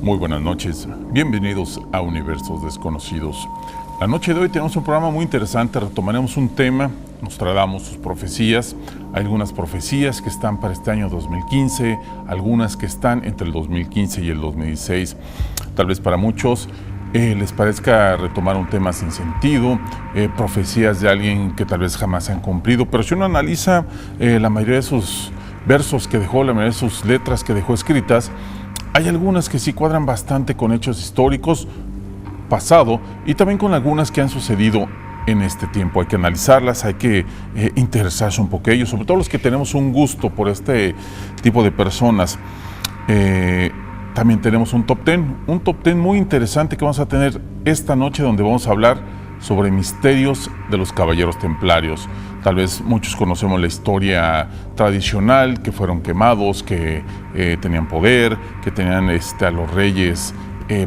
Muy buenas noches, bienvenidos a Universos Desconocidos. La noche de hoy tenemos un programa muy interesante, retomaremos un tema, Nostradamus, sus profecías. Hay algunas profecías que están para este año 2015, algunas que están entre el 2015 y el 2016. Tal vez para muchos les parezca retomar un tema sin sentido, profecías de alguien que tal vez jamás se han cumplido, pero si uno analiza la mayoría de sus versos que dejó, la mayoría de sus letras que dejó escritas, hay algunas que sí cuadran bastante con hechos históricos pasado y también con algunas que han sucedido en este tiempo. Hay que analizarlas, hay que interesarse un poco ellos, sobre todo los que tenemos un gusto por este tipo de personas. También tenemos un top 10 muy interesante que vamos a tener esta noche, donde vamos a hablar sobre misterios de los caballeros templarios. Tal vez muchos conocemos la historia tradicional, que fueron quemados, que tenían poder, que tenían a los reyes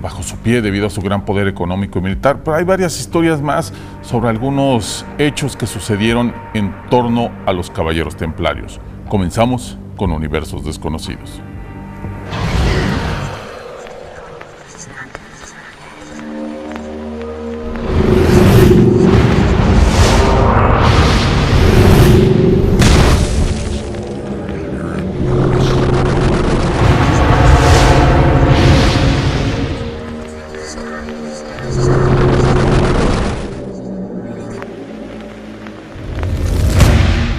bajo su pie debido a su gran poder económico y militar, pero hay varias historias más sobre algunos hechos que sucedieron en torno a los caballeros templarios. Comenzamos con Universos Desconocidos.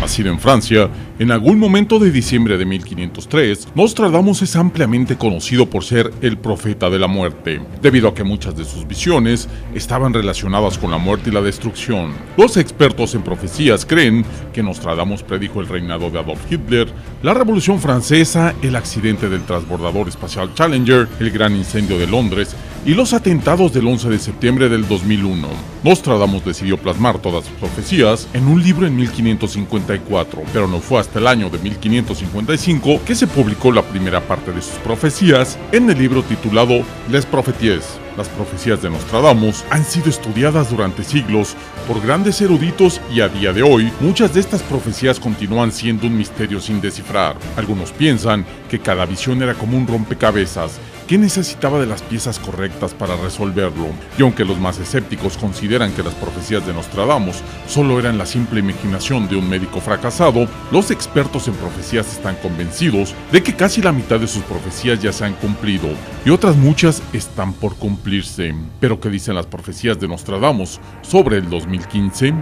Nacido en Francia, en algún momento de diciembre de 1503, Nostradamus es ampliamente conocido por ser el profeta de la muerte, debido a que muchas de sus visiones estaban relacionadas con la muerte y la destrucción. Los expertos en profecías creen que Nostradamus predijo el reinado de Adolf Hitler, la Revolución Francesa, el accidente del transbordador espacial Challenger, el gran incendio de Londres y los atentados del 11 de septiembre del 2001. Nostradamus decidió plasmar todas sus profecías en un libro en 1554, pero no fue hasta el año de 1555 que se publicó la primera parte de sus profecías en el libro titulado Les Prophéties. Las profecías de Nostradamus han sido estudiadas durante siglos por grandes eruditos y a día de hoy muchas de estas profecías continúan siendo un misterio sin descifrar. Algunos piensan que cada visión era como un rompecabezas que necesitaba de las piezas correctas para resolverlo, y aunque los más escépticos consideran que las profecías de Nostradamus solo eran la simple imaginación de un médico fracasado, los expertos en profecías están convencidos de que casi la mitad de sus profecías ya se han cumplido, y otras muchas están por cumplirse. ¿Pero qué dicen las profecías de Nostradamus sobre el 2015?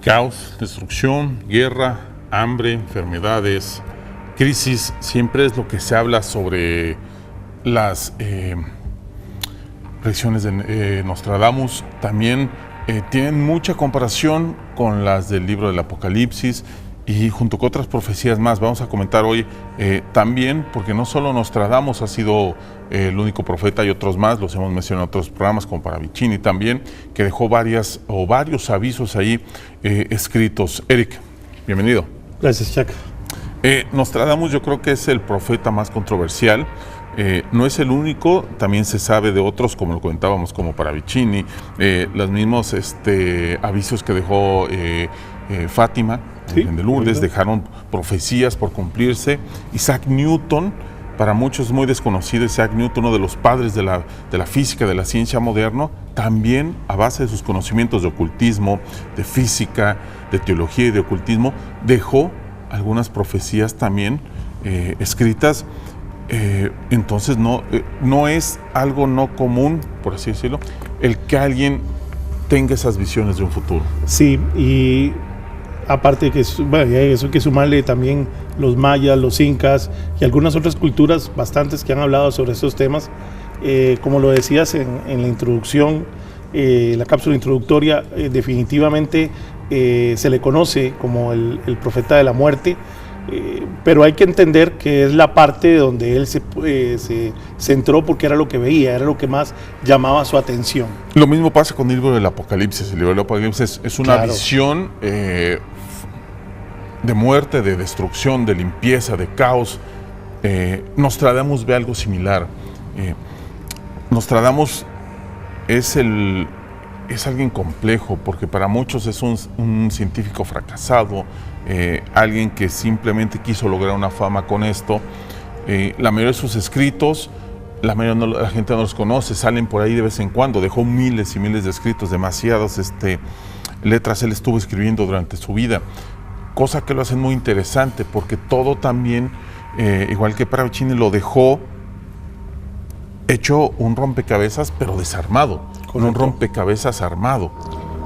Caos, destrucción, guerra, hambre, enfermedades, crisis, siempre es lo que se habla sobre las predicciones de Nostradamus. También tienen mucha comparación con las del libro del Apocalipsis y junto con otras profecías más. Vamos a comentar hoy también, porque no solo Nostradamus ha sido el único profeta, hay otros más, los hemos mencionado en otros programas como Paravicini también, que dejó varios avisos ahí escritos. Eric, bienvenido. Gracias, Chuck. Nostradamus yo creo que es el profeta más controversial, no es el único, también se sabe de otros, como lo comentábamos, como Paravicini, los mismos avisos que dejó Fátima, ¿sí?, de Lourdes, dejaron profecías por cumplirse. Isaac Newton, para muchos muy desconocido, Isaac Newton, uno de los padres de la física, de la ciencia moderna, también a base de sus conocimientos de ocultismo, de física, de teología y de ocultismo, dejó algunas profecías también escritas. Entonces no es algo no común, por así decirlo, el que alguien tenga esas visiones de un futuro. Sí, y aparte que eso hay que sumarle también los mayas, los incas y algunas otras culturas bastantes que han hablado sobre estos temas. Como lo decías en la introducción, la cápsula introductoria, definitivamente se le conoce como el profeta de la muerte, pero hay que entender que es la parte donde él se centró, porque era lo que veía, era lo que más llamaba su atención. Lo mismo pasa con el libro del Apocalipsis. El libro del Apocalipsis es una visión de muerte, de destrucción, de limpieza, de caos. Nostradamus ve algo similar. Nostradamus es alguien complejo, porque para muchos es un científico fracasado, alguien que simplemente quiso lograr una fama con esto, La mayoría de sus escritos, la gente no los conoce, salen por ahí de vez en cuando. Dejó miles y miles de escritos, demasiadas letras él estuvo escribiendo durante su vida, cosa que lo hace muy interesante, porque todo también, igual que Paravicini, lo dejó hecho un rompecabezas, pero desarmado. Correcto. Un rompecabezas armado.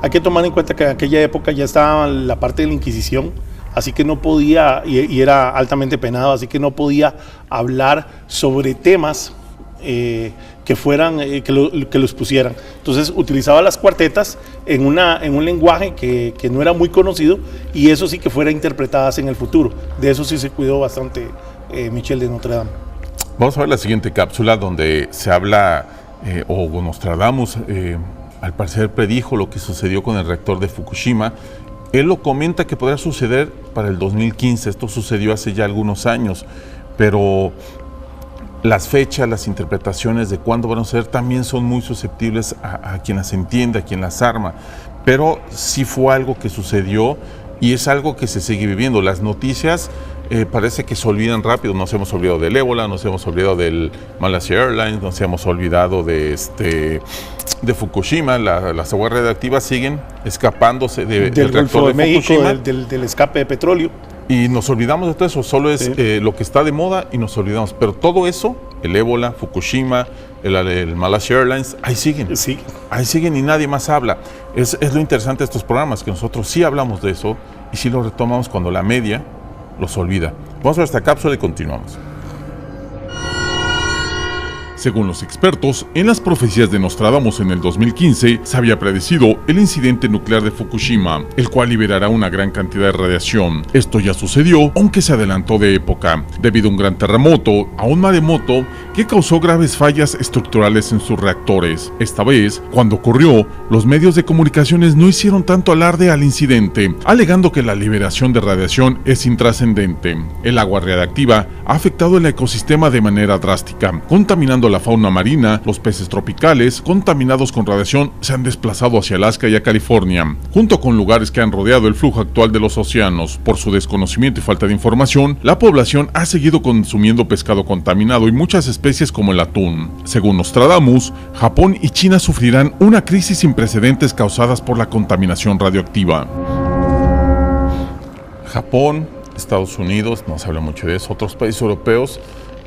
Hay que tomar en cuenta que en aquella época ya estaba la parte de la Inquisición, así que no podía, y era altamente penado, así que no podía hablar sobre temas que fueran, que los pusieran. Entonces utilizaba las cuartetas en un lenguaje que no era muy conocido, y eso sí que fuera interpretadas en el futuro. De eso sí se cuidó bastante Michel de Notre Dame. Vamos a ver la siguiente cápsula donde se habla, o Nostradamus, al parecer predijo lo que sucedió con el reactor de Fukushima. Él lo comenta que podría suceder para el 2015, esto sucedió hace ya algunos años, pero las fechas, las interpretaciones de cuándo van a suceder también son muy susceptibles a quien las entiende, a quien las arma, pero sí fue algo que sucedió y es algo que se sigue viviendo. Las noticias parece que se olvidan rápido. Nos hemos olvidado del ébola, nos hemos olvidado del Malaysia Airlines, nos hemos olvidado de Fukushima. Las aguas radioactivas siguen escapándose del Golfo de México, del escape de petróleo. Y nos olvidamos de todo eso, solo es lo que está de moda y nos olvidamos. Pero todo eso, el ébola, Fukushima, el Malaysia Airlines, ahí siguen. Sí. Ahí siguen y nadie más habla. Es lo interesante de estos programas, que nosotros sí hablamos de eso y sí lo retomamos cuando la media los olvida. Vamos a ver esta cápsula y continuamos. Según los expertos, en las profecías de Nostradamus en el 2015 se había predecido el incidente nuclear de Fukushima, el cual liberará una gran cantidad de radiación. Esto ya sucedió, aunque se adelantó de época, debido a un gran terremoto, a un maremoto que causó graves fallas estructurales en sus reactores. Esta vez, cuando ocurrió, los medios de comunicaciones no hicieron tanto alarde al incidente, alegando que la liberación de radiación es intrascendente. El agua radiactiva ha afectado el ecosistema de manera drástica, contaminando la fauna marina. Los peces tropicales contaminados con radiación se han desplazado hacia Alaska y a California, junto con lugares que han rodeado el flujo actual de los océanos. Por su desconocimiento y falta de información, la población ha seguido consumiendo pescado contaminado y muchas especies como el atún. Según Nostradamus, Japón y China sufrirán una crisis sin precedentes causadas por la contaminación radioactiva. Japón, Estados Unidos, no se habla mucho de eso, otros países europeos,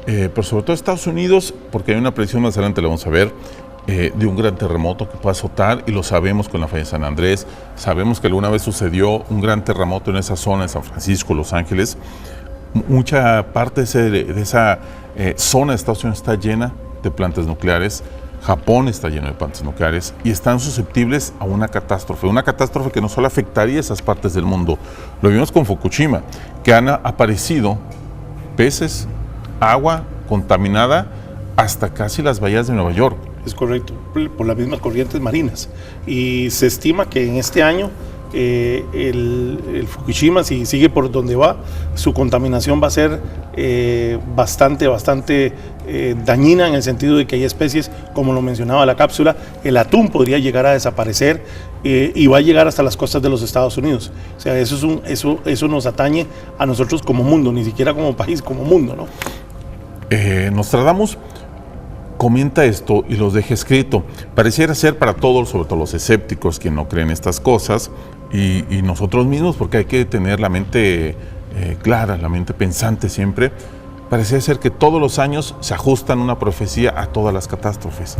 pero sobre todo Estados Unidos, porque hay una predicción más adelante, la vamos a ver, de un gran terremoto que puede azotar, y lo sabemos con la falla de San Andrés. Sabemos que alguna vez sucedió un gran terremoto en esa zona, en San Francisco, Los Ángeles. Mucha parte de esa zona de Estados Unidos está llena de plantas nucleares. Japón está lleno de plantas nucleares y están susceptibles a una catástrofe que no solo afectaría a esas partes del mundo. Lo vimos con Fukushima, que han aparecido peces, agua contaminada hasta casi las bahías de Nueva York. Es correcto, por las mismas corrientes marinas. Y se estima que en este año el Fukushima, si sigue por donde va, su contaminación va a ser bastante dañina, en el sentido de que hay especies, como lo mencionaba la cápsula, el atún podría llegar a desaparecer y va a llegar hasta las costas de los Estados Unidos. O sea, eso nos atañe a nosotros como mundo, ni siquiera como país, como mundo, ¿no? Nostradamus comenta esto y los deja escrito. Pareciera ser para todos, sobre todo los escépticos que no creen estas cosas, y nosotros mismos, porque hay que tener la mente clara, la mente pensante siempre. Pareciera ser que todos los años se ajustan una profecía a todas las catástrofes.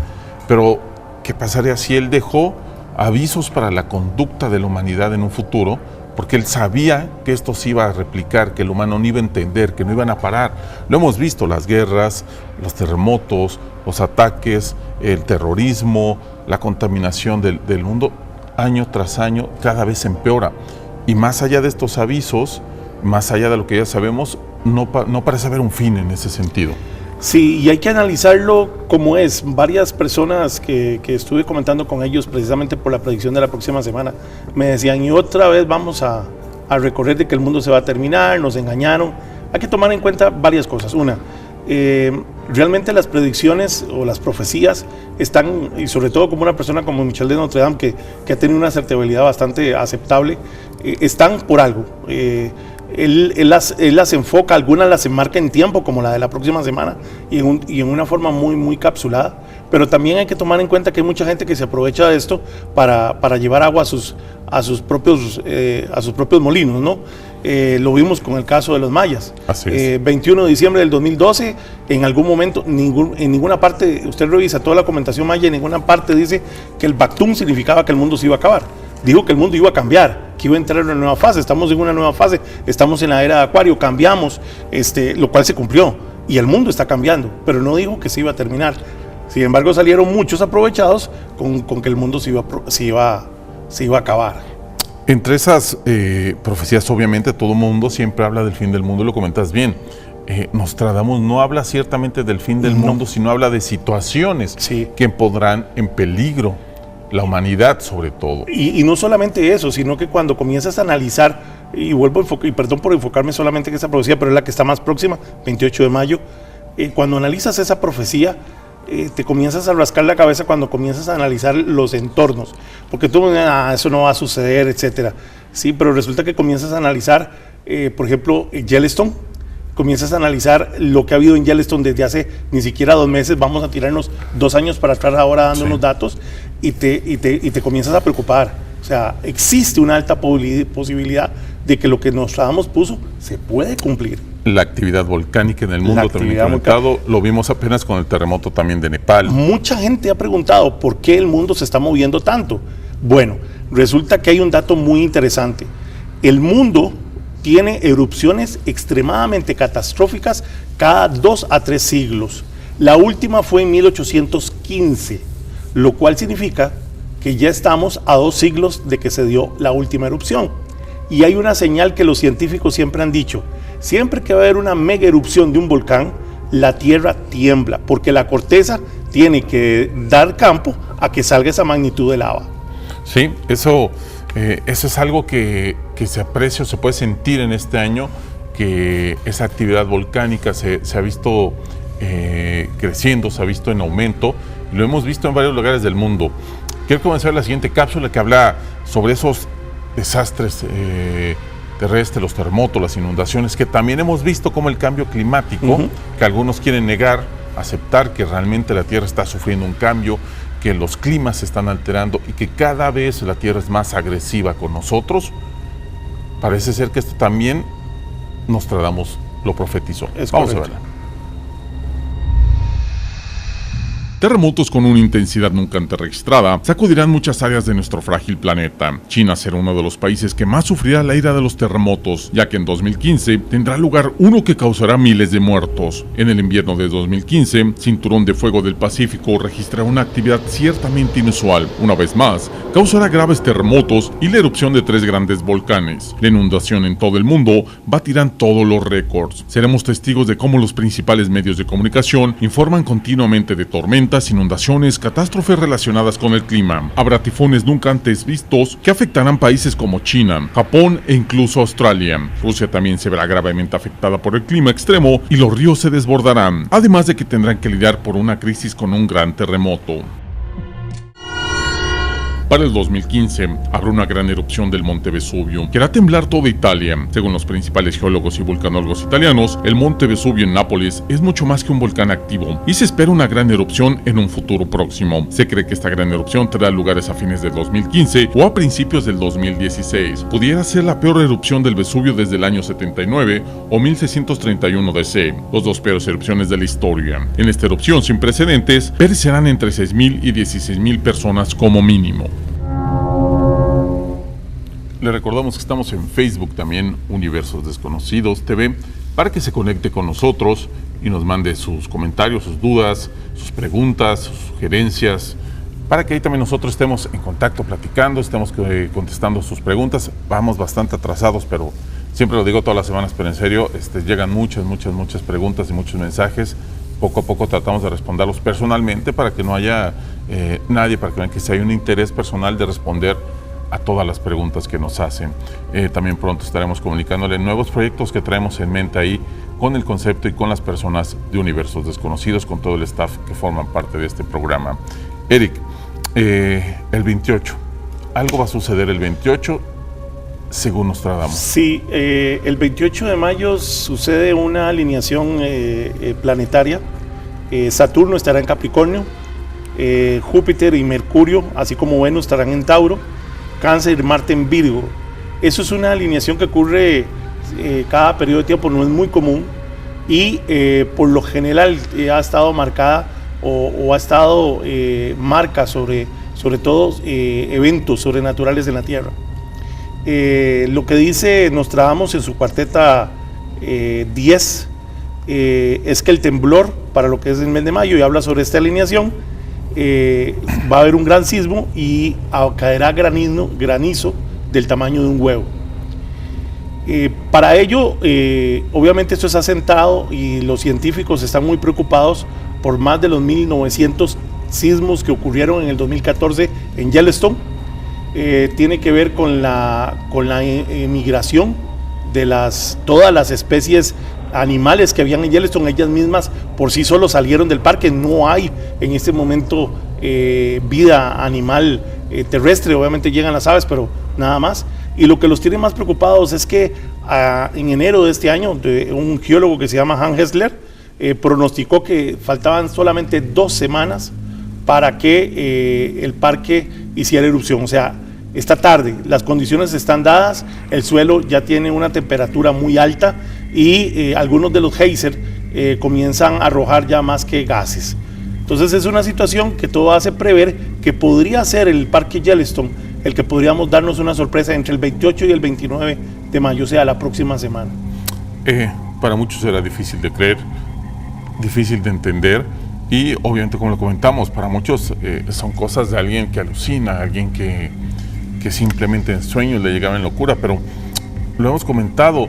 Pero, ¿qué pasaría si él dejó avisos para la conducta de la humanidad en un futuro? Porque él sabía que esto se iba a replicar, que el humano no iba a entender, que no iban a parar. Lo hemos visto, las guerras, los terremotos, los ataques, el terrorismo, la contaminación del mundo, año tras año, cada vez empeora. Y más allá de estos avisos, más allá de lo que ya sabemos, no parece haber un fin en ese sentido. Sí, y hay que analizarlo como es. Varias personas que estuve comentando con ellos precisamente por la predicción de la próxima semana me decían, y otra vez vamos a recorrer de que el mundo se va a terminar, nos engañaron. Hay que tomar en cuenta varias cosas. Una, realmente las predicciones o las profecías están, y sobre todo como una persona como Michel de Notre Dame, que ha tenido una acertabilidad bastante aceptable, están por algo. él las enfoca, algunas las enmarca en tiempo, como la de la próxima semana, y en una forma muy, muy capsulada. Pero también hay que tomar en cuenta que hay mucha gente que se aprovecha de esto para llevar agua a sus propios molinos, ¿no? Lo vimos con el caso de los mayas. Así es. 21 de diciembre del 2012, en algún momento, en ninguna parte, usted revisa toda la documentación maya, en ninguna parte dice que el Bactum significaba que el mundo se iba a acabar. Dijo que el mundo iba a cambiar, que iba a entrar en una nueva fase. Estamos en una nueva fase, estamos en la era de Acuario, cambiamos, lo cual se cumplió, y el mundo está cambiando, pero no dijo que se iba a terminar. Sin embargo, salieron muchos aprovechados con que el mundo se iba a acabar. Entre esas profecías, obviamente, todo el mundo siempre habla del fin del mundo, y lo comentas bien. Nostradamus no habla ciertamente del fin del mundo, sino habla de situaciones que pondrán en peligro la humanidad, sobre todo. Y no solamente eso, sino que cuando comienzas a analizar, y vuelvo a enfocar, y perdón por enfocarme solamente en esa profecía, pero es la que está más próxima, 28 de mayo, cuando analizas esa profecía, te comienzas a rascar la cabeza cuando comienzas a analizar los entornos, porque tú eso no va a suceder, etcétera. Sí, pero resulta que comienzas a analizar, por ejemplo, Yellowstone. Comienzas a analizar lo que ha habido en Yellowstone desde hace ni siquiera 2 meses, vamos a tirarnos 2 años para estar ahora dando unos datos, y te comienzas a preocupar. O sea, existe una alta posibilidad de que lo que Nostradamus puso se puede cumplir. La actividad volcánica en el mundo también incrementado, lo vimos apenas con el terremoto también de Nepal. Mucha gente ha preguntado por qué el mundo se está moviendo tanto. Bueno, resulta que hay un dato muy interesante. El mundo tiene erupciones extremadamente catastróficas cada 2 a 3 siglos. La última fue en 1815, lo cual significa que ya estamos a 2 siglos de que se dio la última erupción. Y hay una señal que los científicos siempre han dicho: siempre que va a haber una mega erupción de un volcán, la tierra tiembla, porque la corteza tiene que dar campo a que salga esa magnitud de lava. Sí, eso es algo que se aprecia, se puede sentir en este año, que esa actividad volcánica se ha visto creciendo, se ha visto en aumento, lo hemos visto en varios lugares del mundo. Quiero comenzar la siguiente cápsula que habla sobre esos desastres terrestres, los terremotos, las inundaciones, que también hemos visto como el cambio climático, que algunos quieren negar, aceptar que realmente la Tierra está sufriendo un cambio, que los climas se están alterando y que cada vez la Tierra es más agresiva con nosotros. Parece ser que esto también Nostradamus lo profetizó. Vamos a verla. Terremotos con una intensidad nunca antes registrada sacudirán muchas áreas de nuestro frágil planeta. China será uno de los países que más sufrirá la ira de los terremotos, ya que en 2015 tendrá lugar uno que causará miles de muertos. En el invierno de 2015, Cinturón de Fuego del Pacífico registrará una actividad ciertamente inusual. Una vez más, causará graves terremotos y la erupción de 3 grandes volcanes. La inundación en todo el mundo batirán todos los récords. Seremos testigos de cómo los principales medios de comunicación informan continuamente de tormentas, inundaciones, catástrofes relacionadas con el clima. Habrá tifones nunca antes vistos que afectarán países como China, Japón e incluso Australia. Rusia también se verá gravemente afectada por el clima extremo y los ríos se desbordarán, además de que tendrán que lidiar por una crisis con un gran terremoto. Para el 2015, habrá una gran erupción del monte Vesubio, que hará temblar toda Italia. Según los principales geólogos y vulcanólogos italianos, el monte Vesubio en Nápoles es mucho más que un volcán activo, y se espera una gran erupción en un futuro próximo. Se cree que esta gran erupción tendrá lugar a fines del 2015 o a principios del 2016. Pudiera ser la peor erupción del Vesubio desde el año 79 o 1631 DC, los 2 peores erupciones de la historia. En esta erupción sin precedentes, perecerán entre 6.000 y 16.000 personas como mínimo. Le recordamos que estamos en Facebook también, Universos Desconocidos TV, para que se conecte con nosotros y nos mande sus comentarios, sus dudas, sus preguntas, sus sugerencias, para que ahí también nosotros estemos en contacto, platicando, estemos contestando sus preguntas. Vamos bastante atrasados, pero siempre lo digo todas las semanas, pero en serio, llegan muchas preguntas y muchos mensajes. Poco a poco tratamos de responderlos personalmente para que no haya nadie, para que vean que si hay un interés personal de responder a todas las preguntas que nos hacen. También pronto estaremos comunicándole nuevos proyectos que traemos en mente ahí con el concepto y con las personas de Universos Desconocidos, con todo el staff que forman parte de este programa. Eric, el 28, algo va a suceder el 28, según Nostradamus? Sí, el 28 de mayo sucede una alineación planetaria. Saturno estará en Capricornio, Júpiter y Mercurio, así como Venus, estarán en Tauro, Cáncer y Marte en Virgo. Eso es una alineación que ocurre cada periodo de tiempo, no es muy común, y por lo general ha estado marcada o ha estado marca sobre todo eventos sobrenaturales en la Tierra. Lo que dice Nostradamus en su cuarteta 10 es que el temblor para lo que es el mes de mayo, y habla sobre esta alineación, va a haber un gran sismo y caerá granizo del tamaño de un huevo. Para ello, obviamente esto está asentado y los científicos están muy preocupados por más de los 1900 sismos que ocurrieron en el 2014 en Yellowstone. Tiene que ver con la emigración de todas las especies animales que habían en Yellowstone. Ellas mismas por sí solos salieron del parque. No hay en este momento vida animal terrestre. Obviamente llegan las aves, pero nada más. Y lo que los tiene más preocupados es que en enero de este año, un geólogo que se llama Hans Hessler pronosticó que faltaban solamente 2 semanas para que el parque hiciera erupción. O sea, esta tarde las condiciones están dadas, el suelo ya tiene una temperatura muy alta y algunos de los geysers comienzan a arrojar ya más que gases. Entonces es una situación que todo hace prever que podría ser el parque Yellowstone el que podríamos darnos una sorpresa entre el 28 y el 29 de mayo, o sea, la próxima semana. Para muchos era difícil de creer, difícil de entender, y obviamente, como lo comentamos, para muchos son cosas de alguien que alucina, alguien que simplemente en sueños le llegaba en locura, pero lo hemos comentado,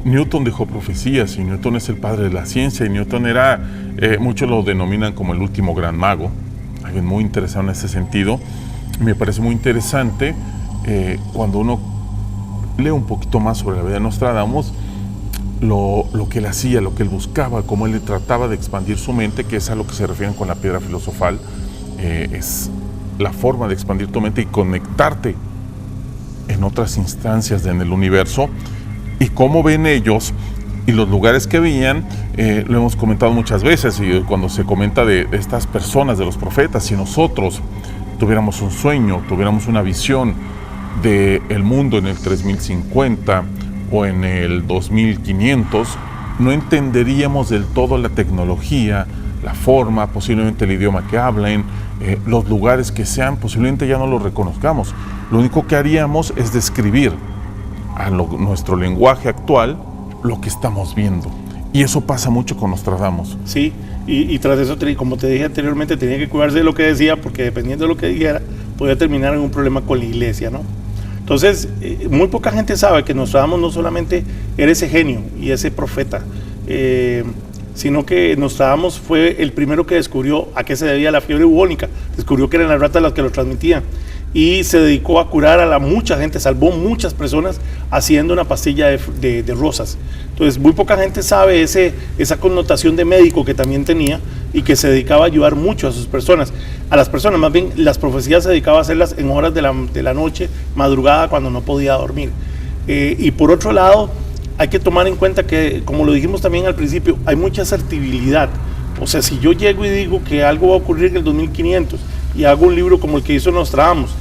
Newton dejó profecías, y Newton es el padre de la ciencia, y Newton era, muchos lo denominan como el último gran mago, alguien muy interesado en ese sentido. Me parece muy interesante cuando uno lee un poquito más sobre la vida de Nostradamus, lo que él hacía, lo que él buscaba, cómo él trataba de expandir su mente, que es a lo que se refieren con la piedra filosofal, es la forma de expandir tu mente y conectarte en otras instancias en el universo, y cómo ven ellos y los lugares que veían. Lo hemos comentado muchas veces, y cuando se comenta de estas personas, de los profetas, si nosotros tuviéramos un sueño, tuviéramos una visión del mundo en el 3050 o en el 2500, no entenderíamos del todo la tecnología, la forma, posiblemente el idioma que hablen, los lugares que sean, posiblemente ya no los reconozcamos. Lo único que haríamos es describir a nuestro lenguaje actual lo que estamos viendo. Y eso pasa mucho con Nostradamus. Sí, y tras eso, como te dije anteriormente, tenía que cuidarse de lo que decía, porque dependiendo de lo que dijera, podía terminar en un problema con la iglesia, ¿no? Entonces, muy poca gente sabe que Nostradamus no solamente era ese genio y ese profeta, sino que Nostradamus fue el primero que descubrió a qué se debía la fiebre bubónica. Descubrió que eran las ratas las que lo transmitían, y se dedicó a curar a mucha gente, salvó muchas personas haciendo una pastilla de rosas. Entonces, muy poca gente sabe esa connotación de médico que también tenía, y que se dedicaba a ayudar mucho a las personas. Más bien, las profecías se dedicaba a hacerlas en horas de la noche, madrugada, cuando no podía dormir. Y por otro lado, hay que tomar en cuenta que, como lo dijimos también al principio, hay mucha asertibilidad. O sea, si yo llego y digo que algo va a ocurrir en el 2500 y hago un libro como el que hizo Nostradamus,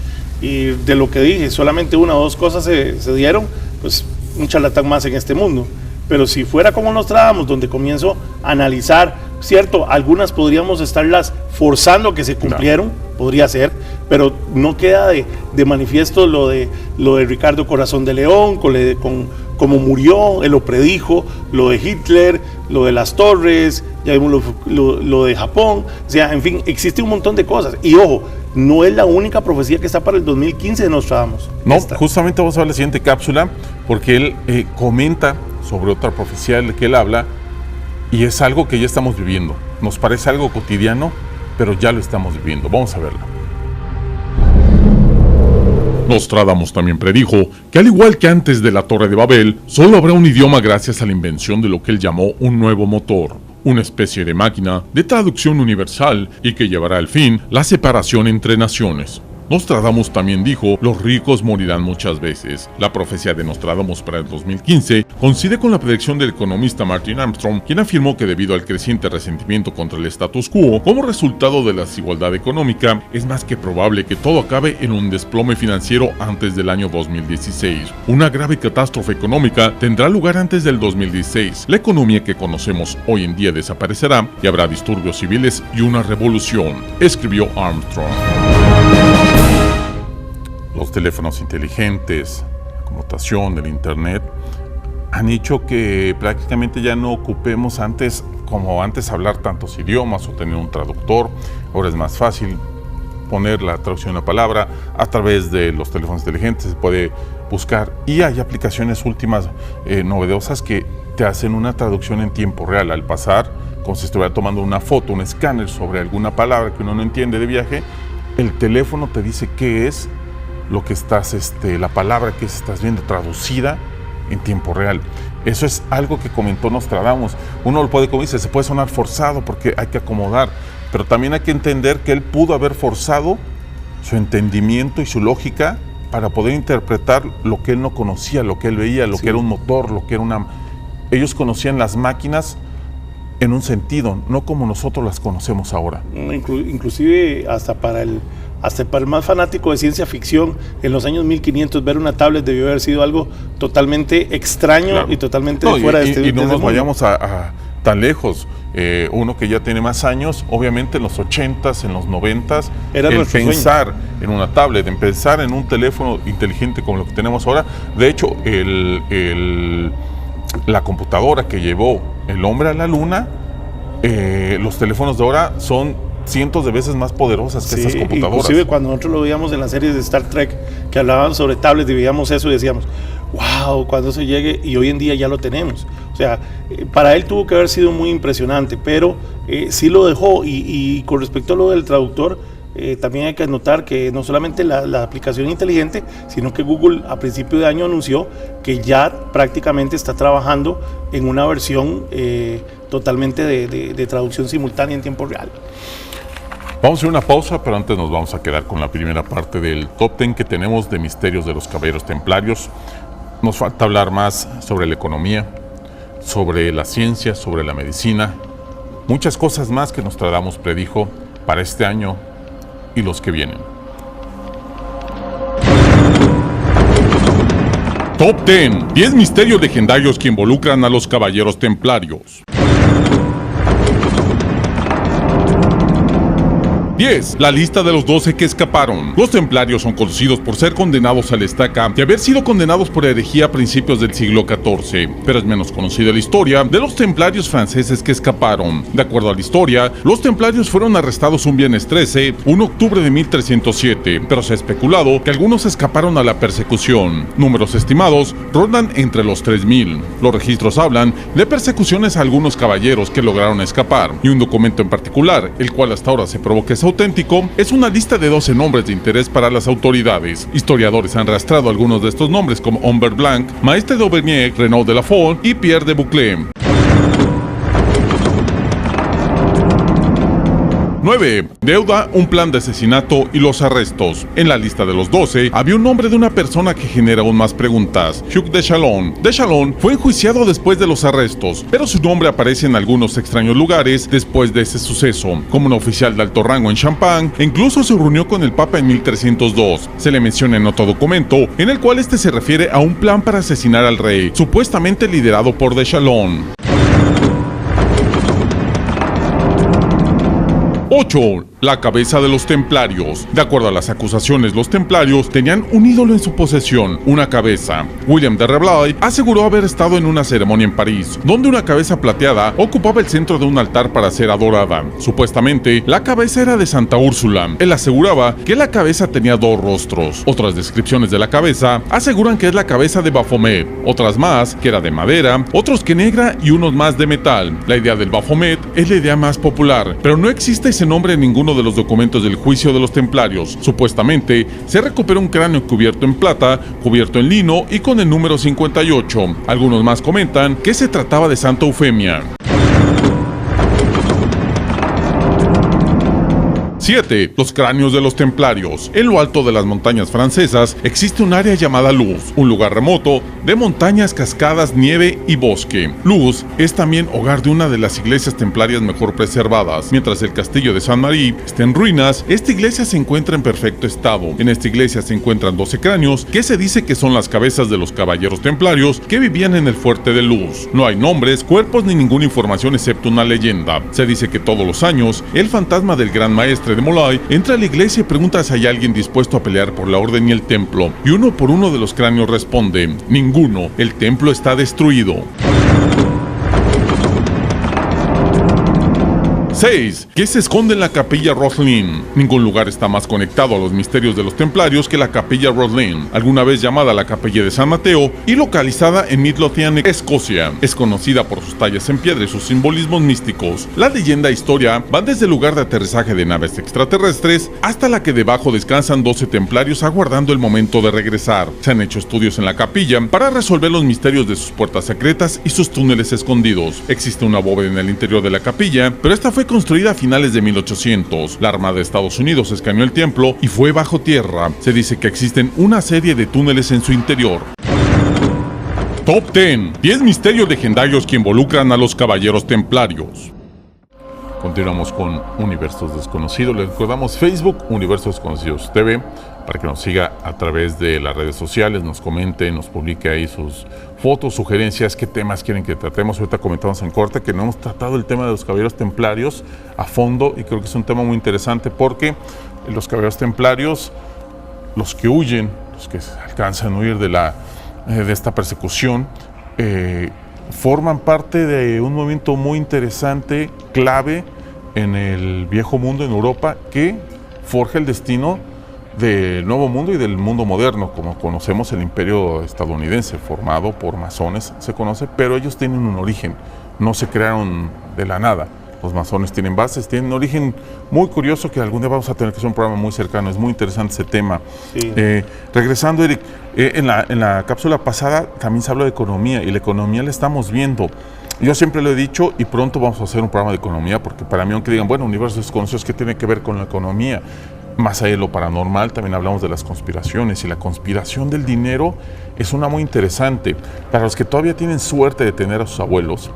y de lo que dije, solamente 1 o 2 cosas se dieron, pues un charlatán más en este mundo. Pero si fuera como Nostradamus, donde comienzo a analizar, cierto, algunas podríamos estarlas forzando a que se cumplieron, podría ser, pero no queda de manifiesto lo de Ricardo Corazón de León, con cómo murió, él lo predijo, lo de Hitler, lo de las torres, ya vimos lo de Japón. O sea, en fin, existe un montón de cosas. Y ojo, no es la única profecía que está para el 2015 de Nostradamus. No, justamente vamos a ver la siguiente cápsula, porque él comenta sobre otra profecía de la que él habla, y es algo que ya estamos viviendo. Nos parece algo cotidiano, pero ya lo estamos viviendo. Vamos a verlo. Nostradamus también predijo que, al igual que antes de la Torre de Babel, solo habrá un idioma gracias a la invención de lo que él llamó un nuevo motor, una especie de máquina de traducción universal, y que llevará al fin la separación entre naciones. Nostradamus también dijo: los ricos morirán muchas veces. La profecía de Nostradamus para el 2015 coincide con la predicción del economista Martin Armstrong, quien afirmó que debido al creciente resentimiento contra el status quo, como resultado de la desigualdad económica, es más que probable que todo acabe en un desplome financiero antes del año 2016. Una grave catástrofe económica tendrá lugar antes del 2016. La economía que conocemos hoy en día desaparecerá y habrá disturbios civiles y una revolución, escribió Armstrong. Los teléfonos inteligentes, la conmutación, el internet, han hecho que prácticamente ya no ocupemos como antes hablar tantos idiomas o tener un traductor. Ahora es más fácil poner la traducción de una palabra. A través de los teléfonos inteligentes se puede buscar, y hay aplicaciones últimas novedosas que te hacen una traducción en tiempo real al pasar, como si estuviera tomando una foto, un escáner sobre alguna palabra que uno no entiende de viaje. El teléfono te dice qué es lo que estás, la palabra que estás viendo traducida en tiempo real. Eso es algo que comentó Nostradamus. Uno lo puede, como dice, se puede sonar forzado porque hay que acomodar, pero también hay que entender que él pudo haber forzado su entendimiento y su lógica para poder interpretar lo que él no conocía, lo que él veía, lo que era un motor, lo que era una... Ellos conocían las máquinas en un sentido, no como nosotros las conocemos ahora. Inclusive hasta para el más fanático de ciencia ficción, en los años 1500 ver una tablet debió haber sido algo totalmente extraño, claro, y totalmente fuera de este mundo. Y no nos vayamos a tan lejos. Uno que ya tiene más años, obviamente en los 80s, en los 90s, el pensar en una tablet, en pensar en un teléfono inteligente como lo que tenemos ahora. De hecho, la computadora que llevó el hombre a la luna, los teléfonos de ahora son cientos de veces más poderosas que esas computadoras. Inclusive cuando nosotros lo veíamos en las series de Star Trek que hablaban sobre tablets y veíamos eso y decíamos, wow, cuando eso llegue, y hoy en día ya lo tenemos. O sea, para él tuvo que haber sido muy impresionante, pero sí lo dejó. Y con respecto a lo del traductor, también hay que notar que no solamente la aplicación inteligente, sino que Google a principio de año anunció que ya prácticamente está trabajando en una versión totalmente de traducción simultánea en tiempo real. Vamos a hacer una pausa, pero antes nos vamos a quedar con la primera parte del top 10 que tenemos de misterios de los caballeros templarios. Nos falta hablar más sobre la economía, sobre la ciencia, sobre la medicina, muchas cosas más que Nostradamus predijo para este año y los que vienen. Top 10. 10 misterios legendarios que involucran a los caballeros templarios. 10. La lista de los 12 que escaparon. Los templarios son conocidos por ser condenados a la estaca y haber sido condenados por herejía a principios del siglo XIV, pero es menos conocida la historia de los templarios franceses que escaparon. De acuerdo a la historia, los templarios fueron arrestados un viernes 13, 1 de octubre de 1307, pero se ha especulado que algunos escaparon a la persecución. Números estimados rondan entre los 3000. Los registros hablan de persecuciones a algunos caballeros que lograron escapar, y un documento en particular, el cual hasta ahora se probó que es auténtico, es una lista de 12 nombres de interés para las autoridades. Historiadores han rastreado algunos de estos nombres como Humbert Blanc, Maestre d'Auvergne, Renaud de la Fole y Pierre de Bouclé. 9. Deuda, un plan de asesinato y los arrestos. En la lista de los 12 había un nombre de una persona que genera aún más preguntas: Hugh de Chalon. De Chalon fue enjuiciado después de los arrestos, pero su nombre aparece en algunos extraños lugares después de ese suceso, como un oficial de alto rango en Champagne, e incluso se reunió con el Papa en 1302. Se le menciona en otro documento, en el cual este se refiere a un plan para asesinar al rey, supuestamente liderado por de Chalon. 8. La cabeza de los templarios. De acuerdo a las acusaciones, los templarios tenían un ídolo en su posesión, una cabeza. William de Reblois aseguró haber estado en una ceremonia en París, donde una cabeza plateada ocupaba el centro de un altar para ser adorada. Supuestamente, la cabeza era de Santa Úrsula. Él aseguraba que la cabeza tenía 2 rostros. Otras descripciones de la cabeza aseguran que es la cabeza de Baphomet, otras más que era de madera, otros que negra y unos más de metal. La idea del Baphomet es la idea más popular, pero no existe ese nombre en ninguno de los documentos del juicio de los templarios. Supuestamente, se recuperó un cráneo cubierto en plata, cubierto en lino y con el número 58. Algunos más comentan que se trataba de Santa Eufemia. 7. Los cráneos de los templarios. En lo alto de las montañas francesas existe un área llamada Luz, un lugar remoto de montañas, cascadas, nieve y bosque. Luz es también hogar de una de las iglesias templarias mejor preservadas. Mientras el castillo de Saint-Marie está en ruinas, esta iglesia se encuentra en perfecto estado. En esta iglesia se encuentran 12 cráneos que se dice que son las cabezas de los caballeros templarios que vivían en el fuerte de Luz. No hay nombres, cuerpos ni ninguna información excepto una leyenda. Se dice que todos los años el fantasma del gran maestre de Molay entra a la iglesia y pregunta si hay alguien dispuesto a pelear por la orden y el templo, y uno por uno de los cráneos responde: ninguno, el templo está destruido. 6. ¿Qué se esconde en la capilla Roslin? Ningún lugar está más conectado a los misterios de los templarios que la capilla Roslin, alguna vez llamada la capilla de San Mateo y localizada en Midlothian, Escocia. Es conocida por sus tallas en piedra y sus simbolismos místicos. La leyenda e historia van desde el lugar de aterrizaje de naves extraterrestres hasta la que debajo descansan 12 templarios aguardando el momento de regresar. Se han hecho estudios en la capilla para resolver los misterios de sus puertas secretas y sus túneles escondidos. Existe una bóveda en el interior de la capilla, pero esta fue construida a finales de 1800. La Armada de Estados Unidos escaneó el templo y fue bajo tierra. Se dice que existen una serie de túneles en su interior. Top 10. 10 misterios legendarios que involucran a los caballeros templarios. Continuamos con Universos Desconocidos. Les recordamos Facebook, Universos Desconocidos TV, para que nos siga a través de las redes sociales, nos comente, nos publique ahí sus fotos, sugerencias, qué temas quieren que tratemos. Ahorita comentamos en corte que no hemos tratado el tema de los caballeros templarios a fondo y creo que es un tema muy interesante porque los caballeros templarios, los que huyen, los que alcanzan a huir de esta persecución, forman parte de un movimiento muy interesante, clave en el viejo mundo, en Europa, que forja el destino del nuevo mundo y del mundo moderno, como conocemos el imperio estadounidense, formado por masones, se conoce, pero ellos tienen un origen, no se crearon de la nada. Los masones tienen bases, tienen un origen muy curioso que algún día vamos a tener que hacer un programa muy cercano, es muy interesante ese tema. Sí. Regresando, Eric, en la cápsula pasada también se habló de economía y la economía la estamos viendo. Yo siempre lo he dicho y pronto vamos a hacer un programa de economía porque para mí, aunque digan, bueno, Universos Desconocidos, ¿qué tiene que ver con la economía? Más allá de lo paranormal, también hablamos de las conspiraciones y la conspiración del dinero es una muy interesante. Para los que todavía tienen suerte de tener a sus abuelos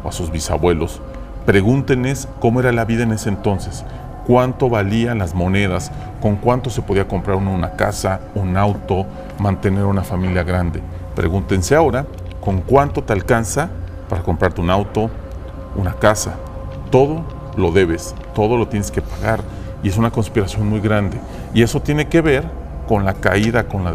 o a sus bisabuelos, pregúntenles cómo era la vida en ese entonces, cuánto valían las monedas, con cuánto se podía comprar uno una casa, un auto, mantener una familia grande. Pregúntense ahora con cuánto te alcanza para comprarte un auto, una casa. Todo lo debes, todo lo tienes que pagar y es una conspiración muy grande. Y eso tiene que ver con la caída, con la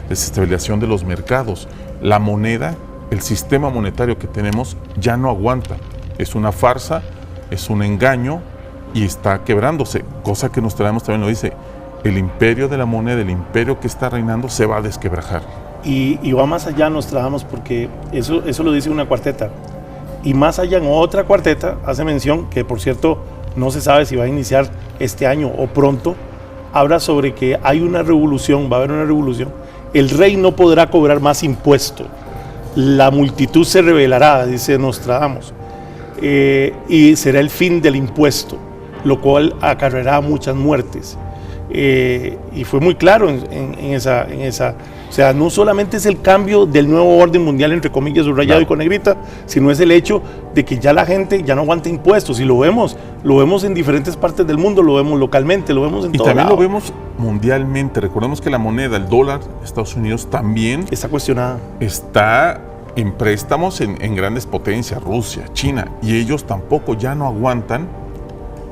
desestabilización de los mercados. La moneda, el sistema monetario que tenemos ya no aguanta. Es una farsa, es un engaño y está quebrándose, cosa que Nostradamus también lo dice. El imperio de la moneda, el imperio que está reinando se va a desquebrajar. Y va más allá Nostradamus porque eso lo dice una cuarteta. Y más allá en otra cuarteta hace mención, que por cierto no se sabe si va a iniciar este año o pronto, habla sobre que hay una revolución, va a haber una revolución. El rey no podrá cobrar más impuesto. La multitud se rebelará, dice Nostradamus. Y será el fin del impuesto, lo cual acarreará muchas muertes. Y fue muy claro en esa. O sea, no solamente es el cambio del nuevo orden mundial, entre comillas, subrayado y con negrita, sino es el hecho de que ya la gente ya no aguanta impuestos. Y lo vemos en diferentes partes del mundo, lo vemos localmente, lo vemos en todo lado. Y también lo vemos mundialmente. Recordemos que la moneda, el dólar de Estados Unidos también está cuestionada. Está en préstamos en grandes potencias, Rusia, China, y ellos tampoco ya no aguantan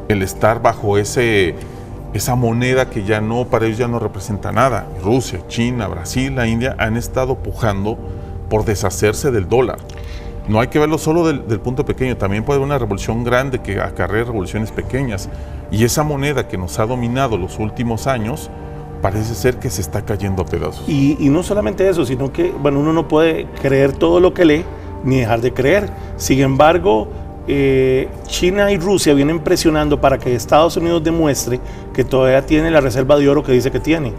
el estar bajo esa moneda que ya no, para ellos ya no representa nada. Rusia, China, Brasil, la India han estado pujando por deshacerse del dólar. No hay que verlo solo del punto pequeño, también puede haber una revolución grande que acarrea revoluciones pequeñas. Y esa moneda que nos ha dominado los últimos años, parece ser que se está cayendo a pedazos. Y no solamente eso, sino que, bueno, uno no puede creer todo lo que lee, ni dejar de creer. Sin embargo, China y Rusia vienen presionando para que Estados Unidos demuestre que todavía tiene la reserva de oro que dice que tiene.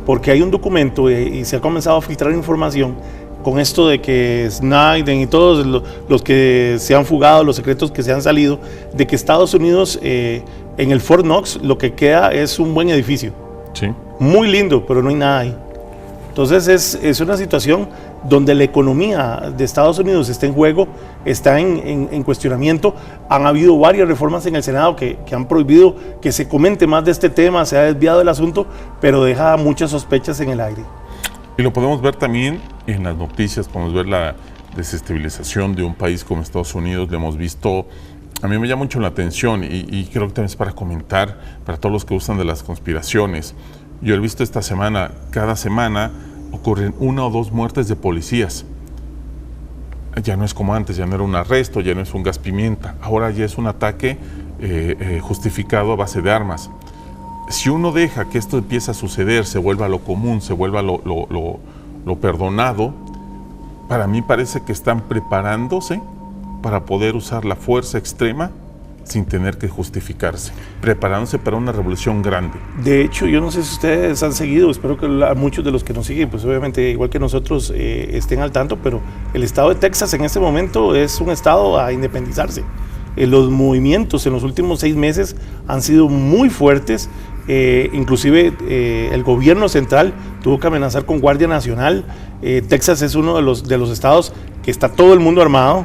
Porque hay un documento y se ha comenzado a filtrar información con esto de que Snowden y todos los que se han fugado, los secretos que se han salido, de que Estados Unidos En el Fort Knox lo que queda es un buen edificio. Sí. Muy lindo, pero no hay nada ahí. Entonces es una situación donde la economía de Estados Unidos está en juego, está en cuestionamiento. Han habido varias reformas en el Senado que han prohibido que se comente más de este tema, se ha desviado el asunto, pero deja muchas sospechas en el aire. Y lo podemos ver también en las noticias, podemos ver la desestabilización de un país como Estados Unidos, lo hemos visto. A mí me llama mucho la atención y creo que también es para comentar, para todos los que gustan de las conspiraciones. Yo he visto esta semana, cada semana ocurren 1 o 2 muertes de policías. Ya no es como antes, ya no era un arresto, ya no es un gas pimienta, ahora ya es un ataque justificado a base de armas. Si uno deja que esto empiece a suceder, se vuelva lo común, se vuelva lo perdonado, para mí parece que están preparándose para poder usar la fuerza extrema sin tener que justificarse, preparándose para una revolución grande. De hecho, yo no sé si ustedes han seguido, espero que muchos de los que nos siguen, pues obviamente igual que nosotros estén al tanto, pero el estado de Texas en este momento es un estado a independizarse. Los movimientos en los últimos 6 meses han sido muy fuertes, inclusive el gobierno central tuvo que amenazar con Guardia Nacional. Texas es uno de los estados que está todo el mundo armado.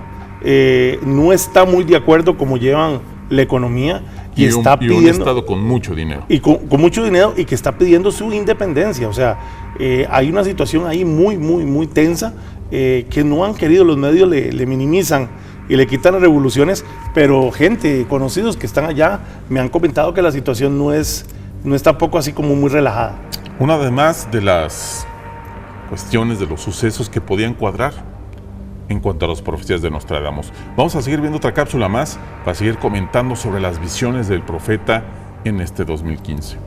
No está muy de acuerdo cómo llevan la economía y está pidiendo, un estado con mucho dinero y con mucho dinero y que está pidiendo su independencia. O sea, hay una situación ahí muy tensa que no han querido, los medios le minimizan y le quitan las revoluciones, pero gente, conocidos que están allá me han comentado que la situación no es tampoco así como muy relajada. Una además de las cuestiones de los sucesos que podían cuadrar en cuanto a las profecías de Nostradamus. Vamos a seguir viendo otra cápsula más para seguir comentando sobre las visiones del profeta en este 2015.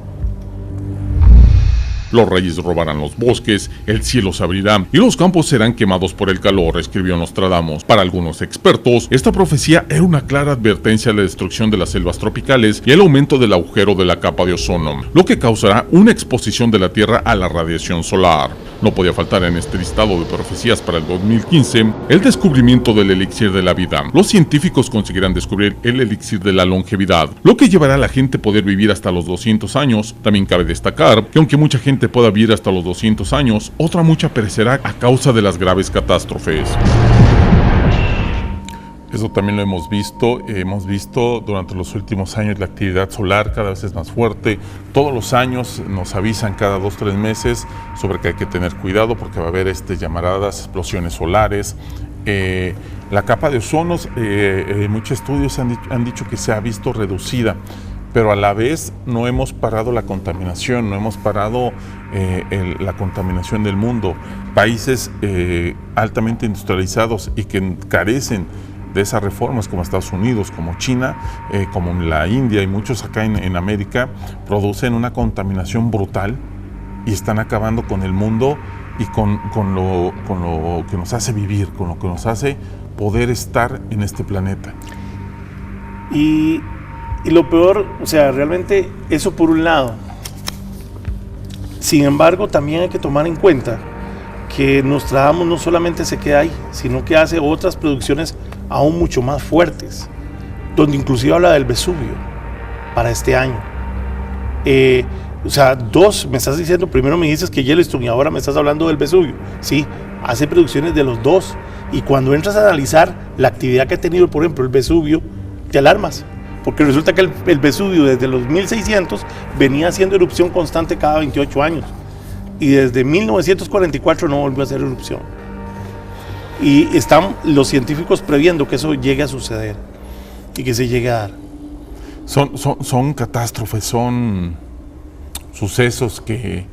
Los reyes robarán los bosques, el cielo se abrirá y los campos serán quemados por el calor, escribió Nostradamus. Para algunos expertos, esta profecía era una clara advertencia de la destrucción de las selvas tropicales y el aumento del agujero de la capa de ozono, lo que causará una exposición de la Tierra a la radiación solar. No podía faltar en este listado de profecías para el 2015 el descubrimiento del elixir de la vida. Los científicos conseguirán descubrir el elixir de la longevidad, lo que llevará a la gente a poder vivir hasta los 200 años. También cabe destacar que aunque mucha gente pueda vivir hasta los 200 años, otra mucha perecerá a causa de las graves catástrofes. Eso también lo hemos visto durante los últimos años. La actividad solar cada vez es más fuerte. Todos los años nos avisan cada 2-3 meses sobre que hay que tener cuidado porque va a haber llamaradas, explosiones solares. La capa de ozono, muchos estudios han dicho que se ha visto reducida, pero a la vez no hemos parado la contaminación, no hemos parado la contaminación del mundo. Países altamente industrializados y que carecen de esas reformas, como Estados Unidos, como China, como la India y muchos acá en América, producen una contaminación brutal y están acabando con el mundo y con lo que nos hace vivir, con lo que nos hace poder estar en este planeta. Y lo peor, o sea, realmente eso por un lado. Sin embargo, también hay que tomar en cuenta que Nostradamus no solamente se queda ahí, sino que hace otras producciones aún mucho más fuertes, donde inclusive habla del Vesubio para este año. O sea, me estás diciendo, primero me dices que Yellowstone y ahora me estás hablando del Vesubio. Sí, hace producciones de los dos, y cuando entras a analizar la actividad que ha tenido, por ejemplo, el Vesubio, te alarmas, porque resulta que el Vesubio desde los 1600 venía haciendo erupción constante cada 28 años, y desde 1944 no volvió a hacer erupción. Y están los científicos previendo que eso llegue a suceder y que se llegue a dar. Son catástrofes, son sucesos que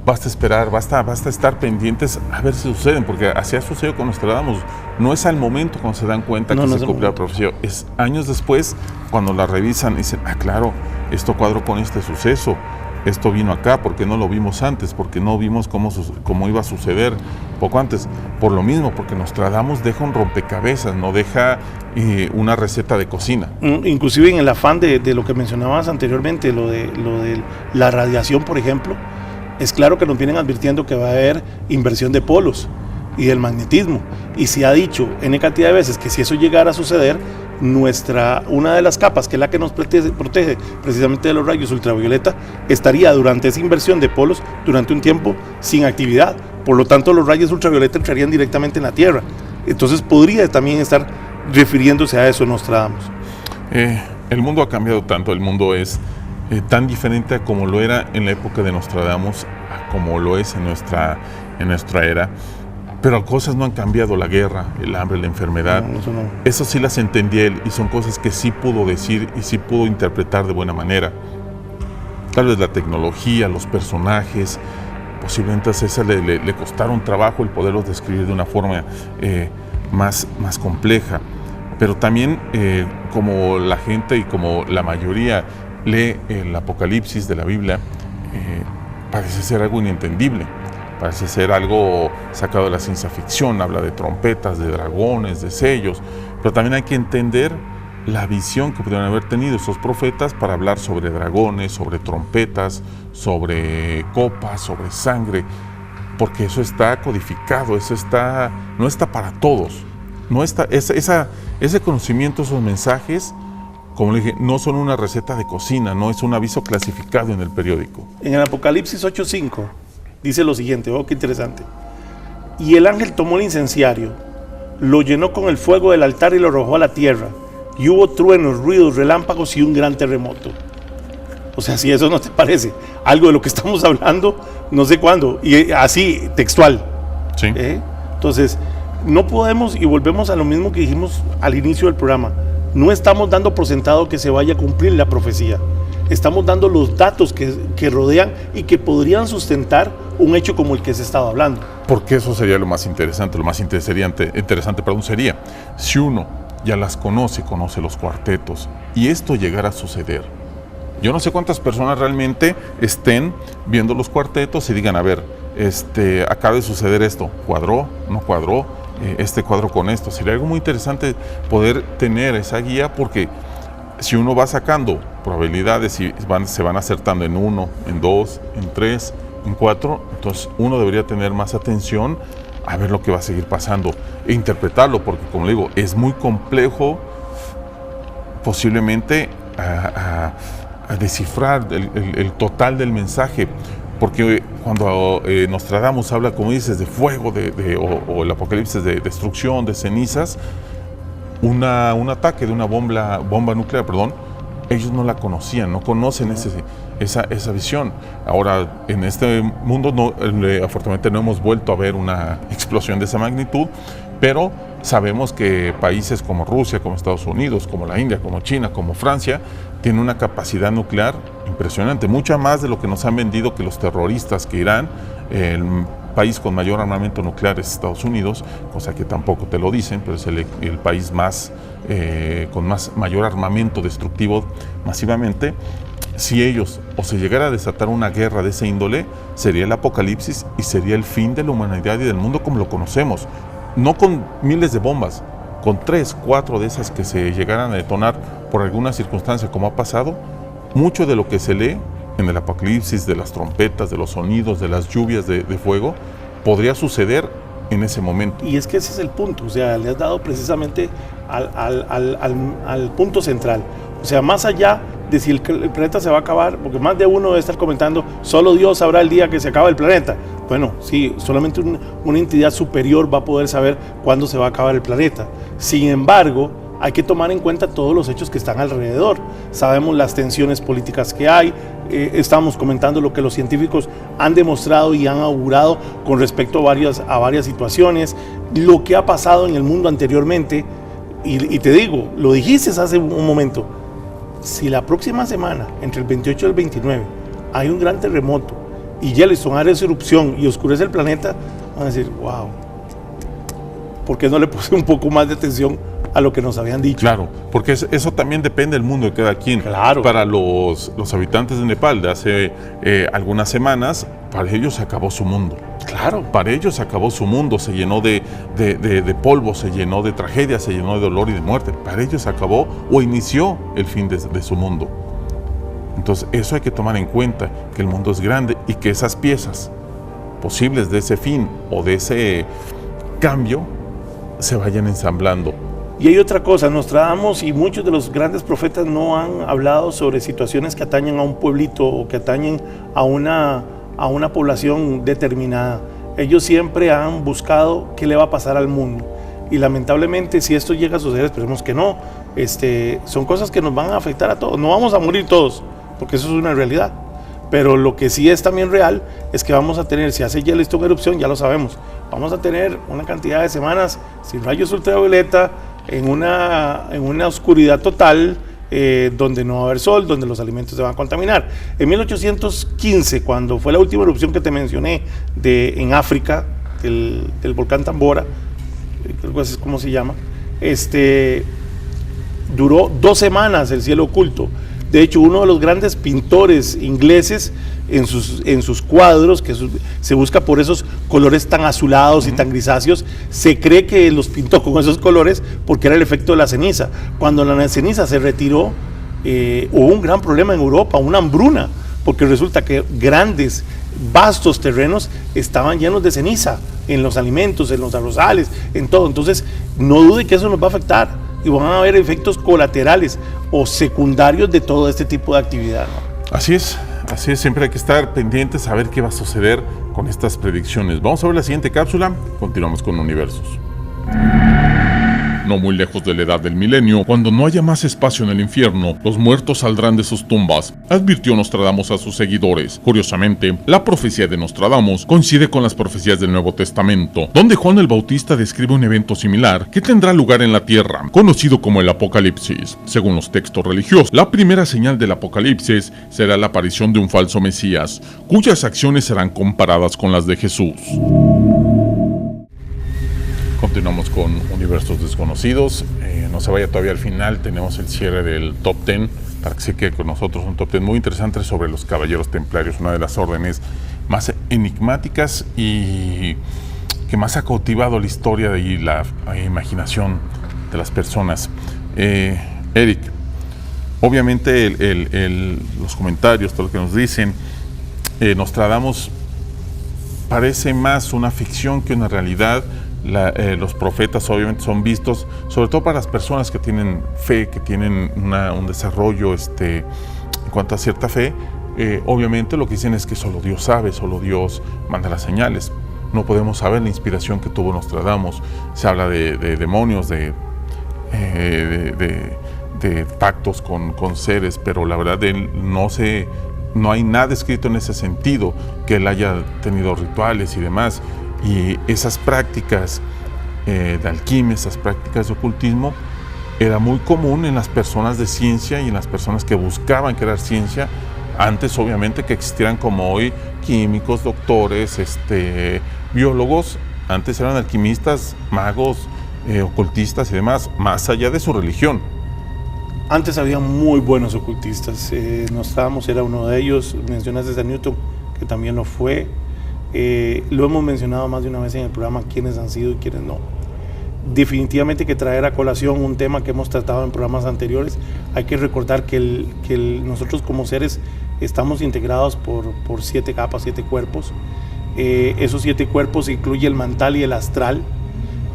basta esperar, basta estar pendientes a ver si suceden, porque así ha sucedido con Nostradamus. No es al momento cuando se dan cuenta que se cumple la profecía, es años después cuando la revisan y dicen, claro, esto cuadró con este suceso. Esto vino acá, porque no lo vimos antes, porque no vimos cómo iba a suceder poco antes. Por lo mismo, porque Nostradamus deja un rompecabezas, no deja una receta de cocina. Inclusive en el afán de lo que mencionabas anteriormente, lo de la radiación, por ejemplo, es claro que nos vienen advirtiendo que va a haber inversión de polos y del magnetismo. Y se ha dicho N cantidad de veces que si eso llegara a suceder, una de las capas, que es la que nos protege precisamente de los rayos ultravioleta, estaría durante esa inversión de polos durante un tiempo sin actividad. Por lo tanto, los rayos ultravioleta entrarían directamente en la Tierra. Entonces podría también estar refiriéndose a eso Nostradamus. El mundo ha cambiado tanto, el mundo es tan diferente a como lo era en la época de Nostradamus, a como lo es en nuestra era. Pero cosas no han cambiado, la guerra, el hambre, la enfermedad. No, eso no. Eso sí las entendía él y son cosas que sí pudo decir y sí pudo interpretar de buena manera. Tal vez la tecnología, los personajes, posiblemente a César le costaron trabajo el poderlos describir de una forma más compleja. Pero también como la gente y como la mayoría lee el Apocalipsis de la Biblia, parece ser algo inentendible. Parece ser algo sacado de la ciencia ficción, habla de trompetas, de dragones, de sellos, pero también hay que entender la visión que pudieron haber tenido esos profetas para hablar sobre dragones, sobre trompetas, sobre copas, sobre sangre, porque eso está codificado, no está para todos, ese conocimiento, esos mensajes, como le dije, no son una receta de cocina, no es un aviso clasificado en el periódico. En el Apocalipsis 8:5 dice lo siguiente, qué interesante. Y el ángel tomó el incenciario, lo llenó con el fuego del altar y lo arrojó a la tierra. Y hubo truenos, ruidos, relámpagos y un gran terremoto. O sea, si eso no te parece algo de lo que estamos hablando, no sé cuándo, y así, textual. Sí. Entonces, no podemos, y volvemos a lo mismo que dijimos al inicio del programa, no estamos dando por sentado que se vaya a cumplir la profecía. Estamos dando los datos que rodean y que podrían sustentar un hecho como el que se estaba hablando. Porque eso sería lo más interesante, sería si uno ya las conoce los cuartetos y esto llegara a suceder. Yo no sé cuántas personas realmente estén viendo los cuartetos y digan, a ver, acaba de suceder esto, ¿cuadró? ¿No cuadró? Este cuadro con esto. Sería algo muy interesante poder tener esa guía, porque si uno va sacando probabilidades y se van acertando en 1, en 2, en 3, en 4, entonces uno debería tener más atención a ver lo que va a seguir pasando e interpretarlo, porque como le digo, es muy complejo posiblemente a descifrar el total del mensaje, porque cuando Nostradamus habla, como dices, de fuego o el Apocalipsis de destrucción, de cenizas, un ataque de una bomba nuclear, ellos no la conocían, no conocen esa visión. Ahora, en este mundo, afortunadamente no hemos vuelto a ver una explosión de esa magnitud, pero sabemos que países como Rusia, como Estados Unidos, como la India, como China, como Francia, tienen una capacidad nuclear impresionante, mucha más de lo que nos han vendido que los terroristas, que Irán, el país con mayor armamento nuclear es Estados Unidos, cosa que tampoco te lo dicen, pero es el país con mayor armamento destructivo masivamente. Si ellos o se llegara a desatar una guerra de esa índole, sería el apocalipsis y sería el fin de la humanidad y del mundo como lo conocemos. No con miles de bombas, con 3, 4 de esas que se llegaran a detonar por alguna circunstancia como ha pasado. Mucho de lo que se lee en el apocalipsis, de las trompetas, de los sonidos, de las lluvias de fuego, podría suceder en ese momento. Y es que ese es el punto, o sea, le has dado precisamente al punto central. O sea, más allá de si el planeta se va a acabar, porque más de uno debe estar comentando, solo Dios sabrá el día que se acaba el planeta. Bueno, sí, solamente una entidad superior va a poder saber cuándo se va a acabar el planeta. Sin embargo, hay que tomar en cuenta todos los hechos que están alrededor. Sabemos las tensiones políticas que hay, estamos comentando lo que los científicos han demostrado y han augurado con respecto a varias situaciones, lo que ha pasado en el mundo anteriormente, y te digo, lo dijiste hace un momento, si la próxima semana, entre el 28 y el 29, hay un gran terremoto y Yellowstone hace esa erupción y oscurece el planeta, van a decir, wow, ¿por qué no le puse un poco más de atención a lo que nos habían dicho? Claro, porque eso también depende del mundo de cada quien. Claro. Para los habitantes de Nepal de hace algunas semanas, para ellos se acabó su mundo. Claro. Para ellos se acabó su mundo, se llenó de polvo, se llenó de tragedia, se llenó de dolor y de muerte. Para ellos se acabó o inició el fin de su mundo. Entonces eso hay que tomar en cuenta, que el mundo es grande y que esas piezas posibles de ese fin o de ese cambio se vayan ensamblando Y hay otra cosa, Nostradamus y muchos de los grandes profetas no han hablado sobre situaciones que atañen a un pueblito o que atañen a una población determinada. Ellos siempre han buscado qué le va a pasar al mundo. Y lamentablemente, si esto llega a suceder, esperemos que no, son cosas que nos van a afectar a todos. No vamos a morir todos, porque eso es una realidad. Pero lo que sí es también real es que vamos a tener, si hace Yellowstone erupción, ya lo sabemos, vamos a tener una cantidad de semanas sin rayos ultravioleta, en una oscuridad total, donde no va a haber sol, donde los alimentos se van a contaminar. En 1815, cuando fue la última erupción que te mencioné en África, del volcán Tambora, creo que así es como se llama, duró 2 semanas el cielo oculto. De hecho, uno de los grandes pintores ingleses, en sus cuadros, que se busca por esos colores tan azulados y tan grisáceos, se cree que los pintó con esos colores porque era el efecto de la ceniza. Cuando la ceniza se retiró, hubo un gran problema en Europa, una hambruna, porque resulta que grandes, vastos terrenos estaban llenos de ceniza en los alimentos, en los arrozales, en todo. Entonces, no dude que eso nos va a afectar y van a haber efectos colaterales o secundarios de todo este tipo de actividad, ¿no? Así es, siempre hay que estar pendientes a ver qué va a suceder con estas predicciones. Vamos a ver la siguiente cápsula, continuamos con Universos. No muy lejos de la edad del milenio, cuando no haya más espacio en el infierno, los muertos saldrán de sus tumbas, advirtió Nostradamus a sus seguidores. Curiosamente, la profecía de Nostradamus coincide con las profecías del Nuevo Testamento, donde Juan el Bautista describe un evento similar que tendrá lugar en la tierra, conocido como el Apocalipsis. Según los textos religiosos, la primera señal del Apocalipsis será la aparición de un falso Mesías, cuyas acciones serán comparadas con las de Jesús. Continuamos con Universos Desconocidos. No se vaya todavía al final, tenemos el cierre del Top 10 para que se quede con nosotros. Un Top 10 muy interesante sobre los Caballeros Templarios, una de las órdenes más enigmáticas y que más ha cautivado la historia y la imaginación de las personas. Eric, obviamente los comentarios, todo lo que nos dicen, Nostradamus parece más una ficción que una realidad. Los profetas obviamente son vistos, sobre todo para las personas que tienen fe, que tienen un desarrollo en cuanto a cierta fe. Obviamente lo que dicen es que solo Dios sabe, solo Dios manda las señales. No podemos saber la inspiración que tuvo Nostradamus. Se habla de demonios, de pactos con seres, pero la verdad él no hay nada escrito en ese sentido, que él haya tenido rituales y demás. Y esas prácticas de alquimia, esas prácticas de ocultismo, era muy común en las personas de ciencia y en las personas que buscaban crear ciencia, antes obviamente que existieran como hoy químicos, doctores, biólogos. Antes eran alquimistas, magos, ocultistas y demás, más allá de su religión. Antes había muy buenos ocultistas, Nostradamus era uno de ellos. Mencionaste a Newton, que también lo fue. Lo hemos mencionado más de una vez en el programa, quiénes han sido y quiénes no. Definitivamente hay que traer a colación un tema que hemos tratado en programas anteriores. Hay que recordar que nosotros como seres estamos integrados por 7 capas, 7 cuerpos. Esos 7 cuerpos incluye el mental y el astral,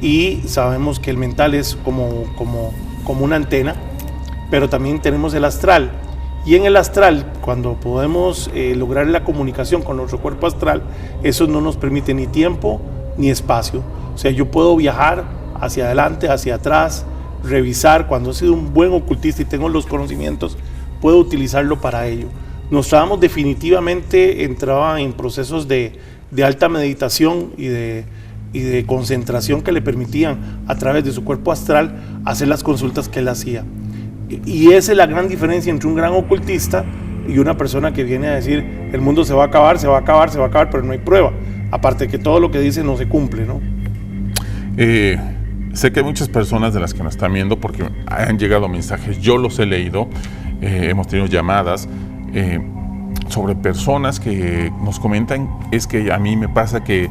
y sabemos que el mental es como una antena, pero también tenemos el astral. Y en el astral, cuando podemos lograr la comunicación con nuestro cuerpo astral, eso no nos permite ni tiempo ni espacio. O sea, yo puedo viajar hacia adelante, hacia atrás, revisar. Cuando he sido un buen ocultista y tengo los conocimientos, puedo utilizarlo para ello. Nostradamus definitivamente entraba en procesos de alta meditación y de concentración que le permitían, a través de su cuerpo astral, hacer las consultas que él hacía. Y esa es la gran diferencia entre un gran ocultista y una persona que viene a decir el mundo se va a acabar, se va a acabar, se va a acabar, pero no hay prueba. Aparte de que todo lo que dice no se cumple, ¿no? Sé que hay muchas personas de las que nos están viendo, porque han llegado mensajes, yo los he leído, hemos tenido llamadas sobre personas que nos comentan, es que a mí me pasa que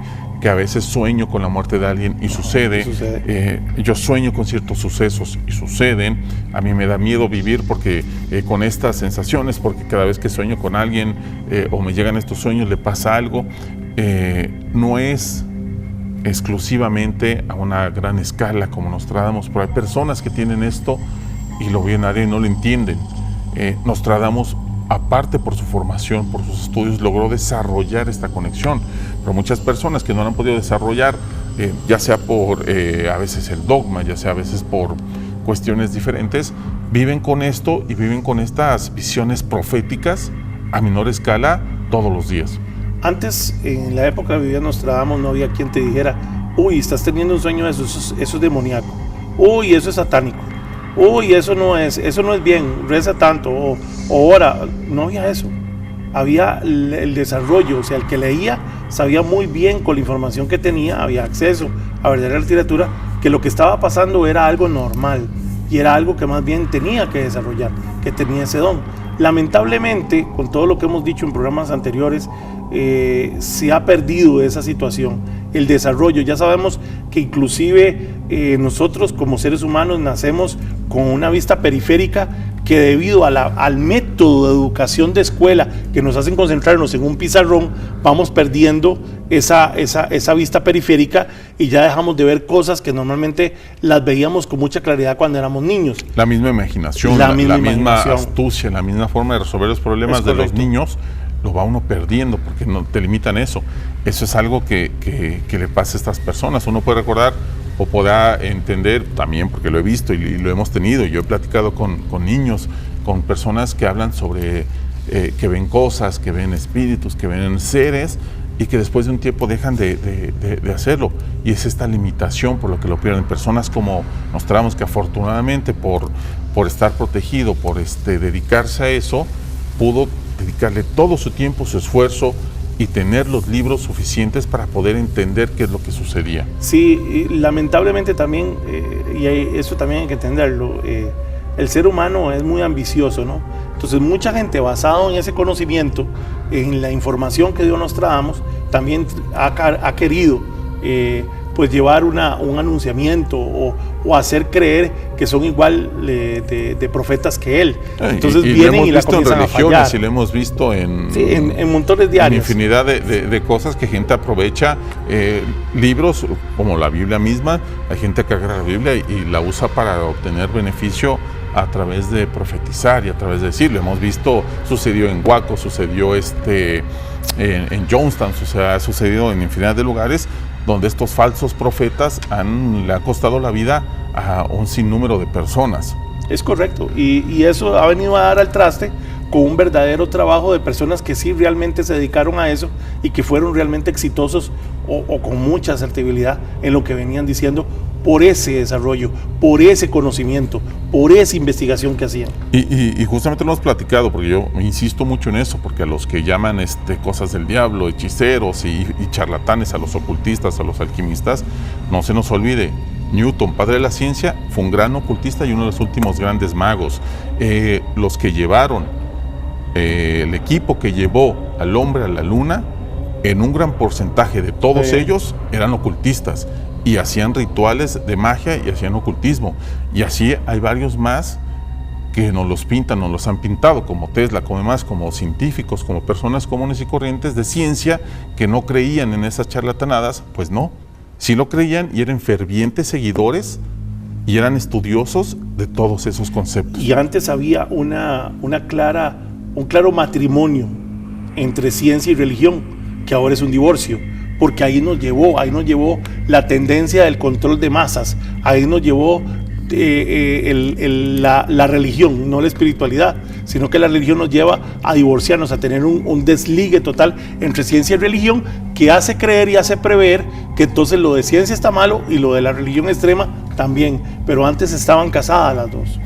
a veces sueño con la muerte de alguien y sucede. Yo sueño con ciertos sucesos y suceden. A mí me da miedo vivir porque con estas sensaciones, porque cada vez que sueño con alguien o me llegan estos sueños le pasa algo. No es exclusivamente a una gran escala como Nostradamus, pero hay personas que tienen esto y lo ven y no lo entienden. Nostradamus, aparte por su formación, por sus estudios, logró desarrollar esta conexión, pero muchas personas que no la han podido desarrollar, ya sea por a veces el dogma, ya sea a veces por cuestiones diferentes, viven con esto y viven con estas visiones proféticas a menor escala todos los días. Antes, en la época que vivía Nostradamus, no había quien te dijera: uy, estás teniendo un sueño de eso es demoníaco, uy, eso es satánico, uy, eso no es bien, reza tanto, o ora. No había eso. Había el desarrollo, o sea, el que leía sabía muy bien, con la información que tenía, había acceso a verdadera literatura, que lo que estaba pasando era algo normal y era algo que más bien tenía que desarrollar, que tenía ese don. Lamentablemente, con todo lo que hemos dicho en programas anteriores, se ha perdido esa situación, el desarrollo. Ya sabemos que inclusive nosotros como seres humanos nacemos con una vista periférica, que debido al método de educación de escuela que nos hacen concentrarnos en un pizarrón, vamos perdiendo esa vista periférica y ya dejamos de ver cosas que normalmente las veíamos con mucha claridad cuando éramos niños. La misma imaginación, la misma astucia, la misma forma de resolver los problemas de los niños, lo va uno perdiendo porque no te limitan eso. Eso es algo que le pasa a estas personas. Uno puede recordar o podrá entender también, porque lo he visto y lo hemos tenido. Yo he platicado con niños, con personas que hablan sobre que ven cosas, que ven espíritus, que ven seres, y que después de un tiempo dejan de hacerlo. Y es esta limitación por lo que lo pierden. Personas como Nostradamus, que afortunadamente por estar protegido, por dedicarse a eso, pudo dedicarle todo su tiempo, su esfuerzo, y tener los libros suficientes para poder entender qué es lo que sucedía. Sí, y lamentablemente también, y eso también hay que entenderlo, el ser humano es muy ambicioso, ¿no? Entonces mucha gente, basado en ese conocimiento, en la información que dio Nostradamus, también ha querido pues llevar un anunciamiento o hacer creer que son igual de profetas que él. Entonces vienen y la comienzan a fallar. Y lo hemos visto en montones de áreas. En infinidad de cosas que gente aprovecha. Libros como la Biblia misma, hay gente que agarra la Biblia y la usa para obtener beneficio a través de profetizar y a través de decirlo. Hemos visto, sucedió en Waco, sucedió en Jonestown, ha sucedido en infinidad de lugares donde estos falsos profetas le han costado la vida a un sinnúmero de personas. Es correcto, y eso ha venido a dar al traste con un verdadero trabajo de personas que sí realmente se dedicaron a eso y que fueron realmente exitosos o con mucha asertibilidad en lo que venían diciendo, por ese desarrollo, por ese conocimiento, por esa investigación que hacían. Y justamente lo hemos platicado, porque yo insisto mucho en eso, porque a los que llaman cosas del diablo, hechiceros y charlatanes, a los ocultistas, a los alquimistas, no se nos olvide, Newton, padre de la ciencia, fue un gran ocultista y uno de los últimos grandes magos. Los que llevaron, el equipo que llevó al hombre a la luna, en un gran porcentaje de todos ellos eran ocultistas y hacían rituales de magia y hacían ocultismo. Y así hay varios más que nos los pintan, nos los han pintado, como Tesla, como demás, como científicos, como personas comunes y corrientes de ciencia que no creían en esas charlatanadas. Pues no, sí lo creían y eran fervientes seguidores y eran estudiosos de todos esos conceptos. Y antes había un claro matrimonio entre ciencia y religión, que ahora es un divorcio, porque ahí nos llevó la tendencia del control de masas, ahí nos llevó la religión, no la espiritualidad, sino que la religión nos lleva a divorciarnos, a tener un desligue total entre ciencia y religión, que hace creer y hace prever que entonces lo de ciencia está malo y lo de la religión extrema también, pero antes estaban casadas las dos.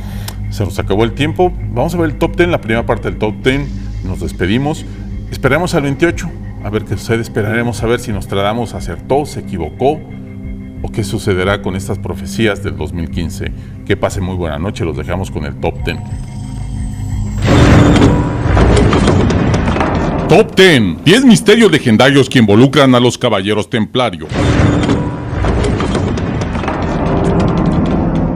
Se nos acabó el tiempo, vamos a ver el top 10, la primera parte del top 10, nos despedimos, esperamos al 28, a ver qué sucede, esperaremos a ver si Nostradamus acertó, se equivocó, o qué sucederá con estas profecías del 2015. Que pase muy buena noche, los dejamos con el top 10. Top 10. 10 misterios legendarios que involucran a los caballeros templarios.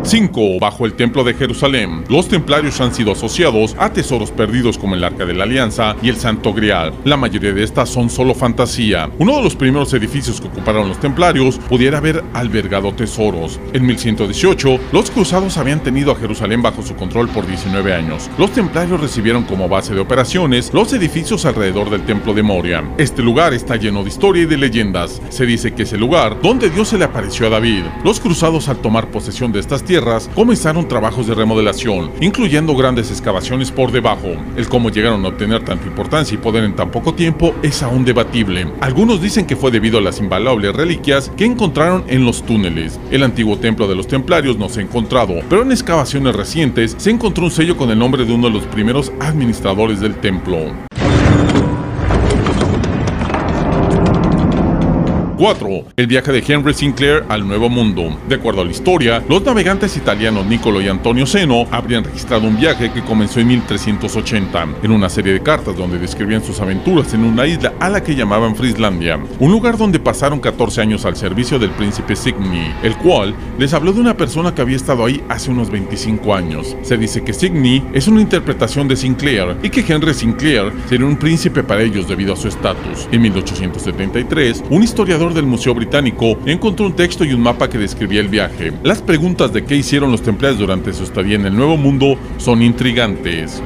5. Bajo el Templo de Jerusalén, los templarios han sido asociados a tesoros perdidos como el Arca de la Alianza y el Santo Grial. La mayoría de estas son solo fantasía. Uno de los primeros edificios que ocuparon los templarios pudiera haber albergado tesoros. En 1118, los cruzados habían tenido a Jerusalén bajo su control por 19 años. Los templarios recibieron como base de operaciones los edificios alrededor del Templo de Moria. Este lugar está lleno de historia y de leyendas. Se dice que es el lugar donde Dios se le apareció a David. Los cruzados, al tomar posesión de estas tierras, comenzaron trabajos de remodelación, incluyendo grandes excavaciones por debajo. El cómo llegaron a obtener tanta importancia y poder en tan poco tiempo es aún debatible. Algunos dicen que fue debido a las invaluables reliquias que encontraron en los túneles. El antiguo templo de los templarios no se ha encontrado, pero en excavaciones recientes se encontró un sello con el nombre de uno de los primeros administradores del templo. 4. El viaje de Henry Sinclair al Nuevo Mundo. De acuerdo a la historia, los navegantes italianos Niccolo y Antonio Zeno habrían registrado un viaje que comenzó en 1380, en una serie de cartas donde describían sus aventuras en una isla a la que llamaban Frislandia, un lugar donde pasaron 14 años al servicio del príncipe Signy, el cual les habló de una persona que había estado ahí hace unos 25 años. Se dice que Signy es una interpretación de Sinclair y que Henry Sinclair sería un príncipe para ellos debido a su estatus. En 1873, un historiador del Museo Británico encontró un texto y un mapa que describía el viaje. Las preguntas de qué hicieron los templarios durante su estadía en el Nuevo Mundo son intrigantes.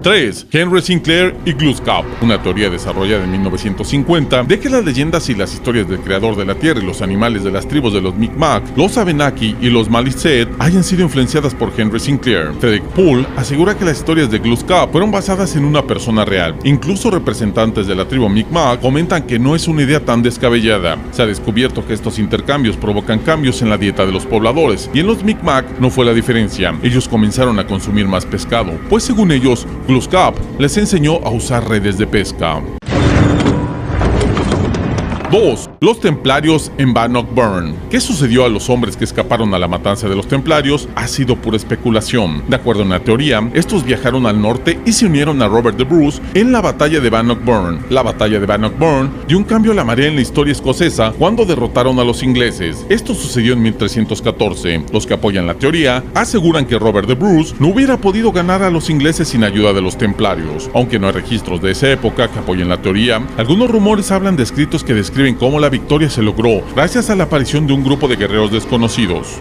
3. Henry Sinclair y Gluskab. Una teoría desarrollada en 1950 de que las leyendas y las historias del creador de la tierra y los animales de las tribus de los Mi'kmaq, los Abenaki y los Maliseet hayan sido influenciadas por Henry Sinclair. Frederick Poole asegura que las historias de Gluskab fueron basadas en una persona real. Incluso representantes de la tribu Mi'kmaq comentan que no es una idea tan descabellada. Se ha descubierto que estos intercambios provocan cambios en la dieta de los pobladores, y en los Mi'kmaq no fue la diferencia. Ellos comenzaron a consumir más pescado, pues según ellos, Gluskab les enseñó a usar redes de pesca. 2. Los templarios en Bannock Burn. ¿Qué sucedió a los hombres que escaparon a la matanza de los templarios? Ha sido pura especulación. De acuerdo a una teoría, estos viajaron al norte y se unieron a Robert de Bruce en la batalla de Bannock Burn. La batalla de Bannock Burn dio un cambio a la marea en la historia escocesa cuando derrotaron a los ingleses. Esto sucedió en 1314. Los que apoyan la teoría aseguran que Robert de Bruce no hubiera podido ganar a los ingleses sin ayuda de los templarios. Aunque no hay registros de esa época que apoyen la teoría, algunos rumores hablan de escritos que describen cómo la victoria se logró gracias a la aparición de un grupo de guerreros desconocidos.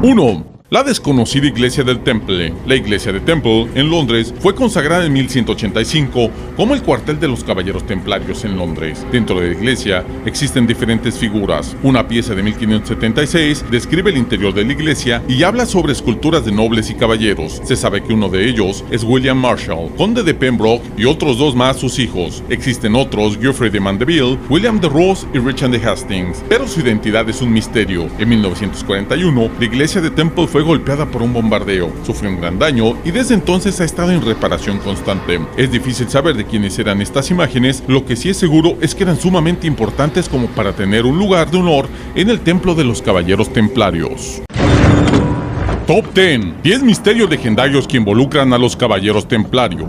1. La desconocida Iglesia del Temple. La Iglesia de Temple, en Londres, fue consagrada en 1185 como el cuartel de los Caballeros Templarios en Londres. Dentro de la iglesia existen diferentes figuras. Una pieza de 1576 describe el interior de la iglesia y habla sobre esculturas de nobles y caballeros. Se sabe que uno de ellos es William Marshall, conde de Pembroke, y otros dos más sus hijos. Existen otros, Geoffrey de Mandeville, William de Ross y Richard de Hastings, pero su identidad es un misterio. En 1941, la Iglesia de Temple fue golpeada por un bombardeo, sufrió un gran daño y desde entonces ha estado en reparación constante. Es difícil saber de quiénes eran estas imágenes, lo que sí es seguro es que eran sumamente importantes como para tener un lugar de honor en el templo de los Caballeros Templarios. Top 10. 10 misterios legendarios que involucran a los Caballeros Templarios.